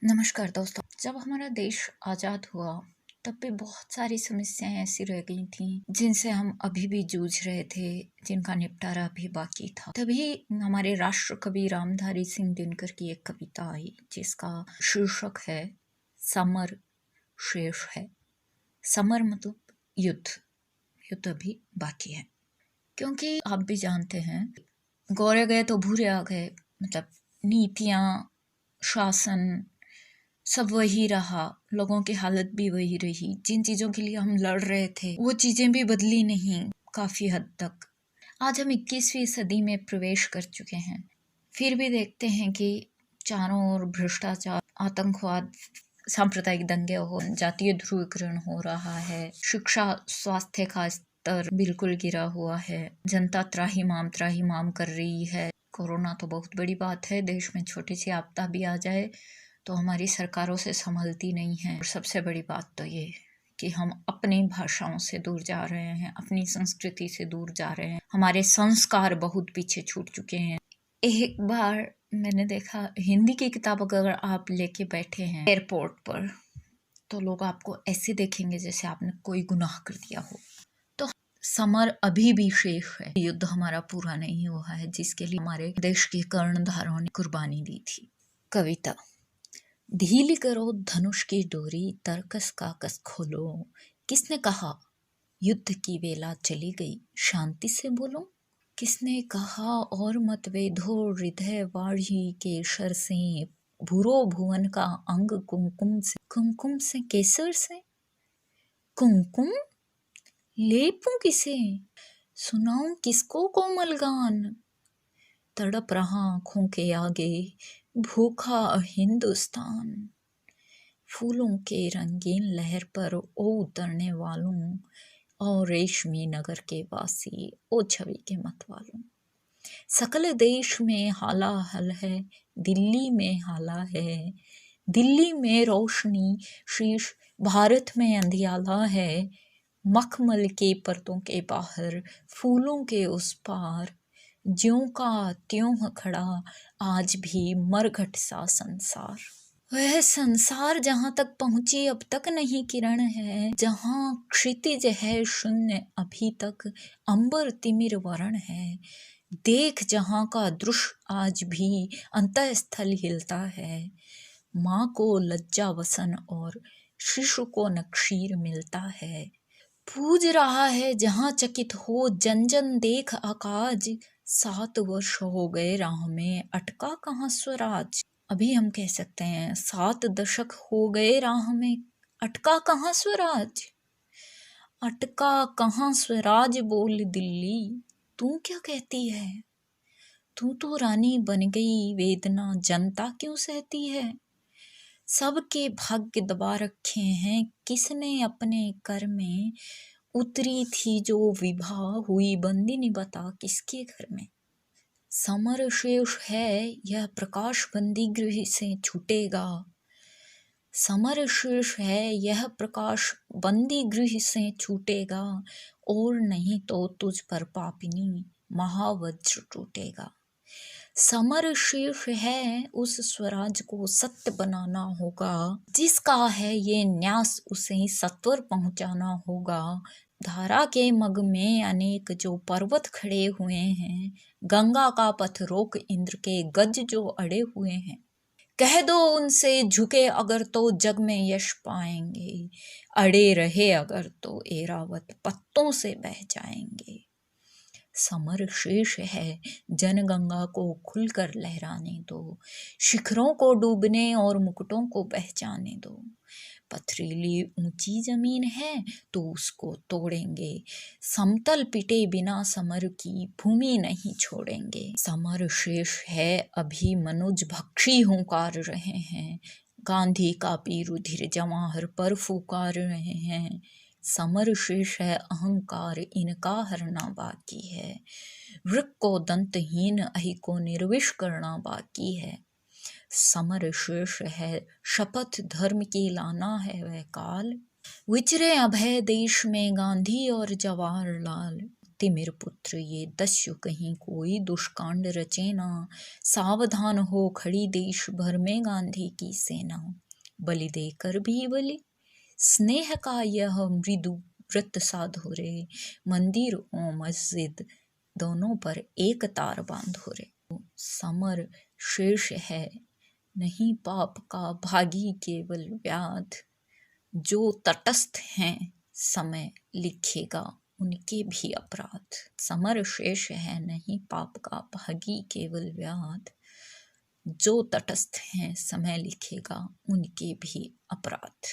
नमस्कार दोस्तों। जब हमारा देश आज़ाद हुआ तब भी बहुत सारी समस्याएं ऐसी रह गई थीं जिनसे हम अभी भी जूझ रहे थे, जिनका निपटारा अभी बाकी था। तभी हमारे राष्ट्र कवि रामधारी सिंह दिनकर की एक कविता आई जिसका शीर्षक है समर शेष है। समर मतलब युद्ध, युद्ध अभी बाकी है। क्योंकि आप भी जानते हैं, गौरे गए तो भूरे आ गए। मतलब नीतियाँ, शासन सब वही रहा, लोगों की हालत भी वही रही। जिन चीज़ों के लिए हम लड़ रहे थे वो चीज़ें भी बदली नहीं काफ़ी हद तक। आज हम 21वीं सदी में प्रवेश कर चुके हैं, फिर भी देखते हैं कि चारों ओर भ्रष्टाचार, आतंकवाद, सांप्रदायिक दंगे हो, जातीय ध्रुवीकरण हो रहा है, शिक्षा स्वास्थ्य का स्तर बिल्कुल गिरा हुआ है, जनता त्राहिमाम कर रही है। कोरोना तो बहुत बड़ी बात है, देश में छोटी सी आपदा भी आ जाए तो हमारी सरकारों से संभलती नहीं है। और सबसे बड़ी बात तो ये कि हम अपनी भाषाओं से दूर जा रहे हैं, अपनी संस्कृति से दूर जा रहे हैं, हमारे संस्कार बहुत पीछे छूट चुके हैं। एक बार मैंने देखा, हिंदी की किताब अगर आप लेके बैठे हैं एयरपोर्ट पर तो लोग आपको ऐसे देखेंगे जैसे आपने कोई गुनाह कर दिया हो। तो समर अभी भी शेष है, युद्ध हमारा पूरा नहीं हुआ है जिसके लिए हमारे देश के कर्णधारों ने कुर्बानी दी थी। कविता। ढीली करो धनुष की डोरी, तरकस काकस खोलो। किसने कहा युद्ध की वेला चली गई, शांति से बोलो। किसने कहा और मत वेधो हृदय वाढ़ी के शर से, भूरो भुवन का अंग कुमकुम से केसर से। कुमकुम लेपूं किसे, सुनाऊं किसको कोमल गान। तड़प रहा आँखों के आगे भूखा हिंदुस्तान। फूलों के रंगीन लहर पर ओ उतरने वालों, और रेशमी नगर के वासी ओ छवि के मतवालों। सकल देश में हालाहल है, दिल्ली में हाला है। दिल्ली में रोशनी शीश, भारत में अंधियाला है। मखमल के पर्दों के बाहर, फूलों के उस पार, ज्यों का त्यों खड़ा आज भी मरघट सा संसार। वह संसार जहाँ तक पहुंची अब तक नहीं किरण है, जहाँ क्षितिज है शून्य अभी तक अंबर तिमिर वरण है। देख जहाँ का दृश्य आज भी अंतःस्थल हिलता है। माँ को लज्जा वसन और शिशु को नक्षीर मिलता है। पूज रहा है जहाँ चकित हो जन जन देख आकाज, 7 वर्ष हो गए राह में अटका कहाँ स्वराज। अभी हम कह सकते हैं 7 दशक हो गए राह में अटका कहाँ स्वराज। अटका कहाँ स्वराज बोल दिल्ली, तू क्या कहती है। तू तो रानी बन गई, वेदना जनता क्यों सहती है। सबके भाग्य दबा रखे हैं, किसने अपने कर में। उतरी थी जो विभा हुई बंदिनी, बता किसके घर में। समर शेष है यह प्रकाश बंदी गृह से छूटेगा। समर शेष है यह प्रकाश बंदी गृह से छूटेगा, और नहीं तो तुझ पर पापिनी महावज्र टूटेगा। समर शेष है उस स्वराज को सत्य बनाना होगा, जिसका है ये न्यास उसे सत्वर पहुंचाना होगा। धारा के मग में अनेक जो पर्वत खड़े हुए हैं, गंगा का पथ रोक इंद्र के गज जो अड़े हुए हैं। कह दो उनसे झुके अगर तो जग में यश पाएंगे, अड़े रहे अगर तो ऐरावत पत्तों से बह जाएंगे। समर शेष है जनगंगा को खुलकर लहराने दो, शिखरों को डूबने और मुकुटों को पहचाने दो। पथरीली ऊंची जमीन है तो उसको तोड़ेंगे, समतल पिटे बिना समर की भूमि नहीं छोड़ेंगे। समर शेष है अभी मनुज भक्षी हुंकार रहे हैं, गांधी का पी रुधिर जवाहर पर फुकार रहे हैं। समर शेष है अहंकार इनका हरना बाकी है, वृक्क को दंतहीन अहि को निर्विष करना बाकी है। समर शेष है शपथ धर्म की लाना है वह काल, विचरे अभय देश में गांधी और जवाहरलाल। तिमिर पुत्र ये दस्यु कहीं कोई दुष्कांड रचे ना, सावधान हो खड़ी देश भर में गांधी की सेना। बलि देकर भी बलि स्नेह का यह मृदु व्रत साधो रे, मंदिर ओ मस्जिद दोनों पर एक तार बांधो रे। समर शेष है नहीं पाप का भागी केवल व्याध, जो तटस्थ हैं समय लिखेगा उनके भी अपराध। समर शेष है नहीं पाप का भागी केवल व्याध, जो तटस्थ हैं समय लिखेगा उनके भी अपराध।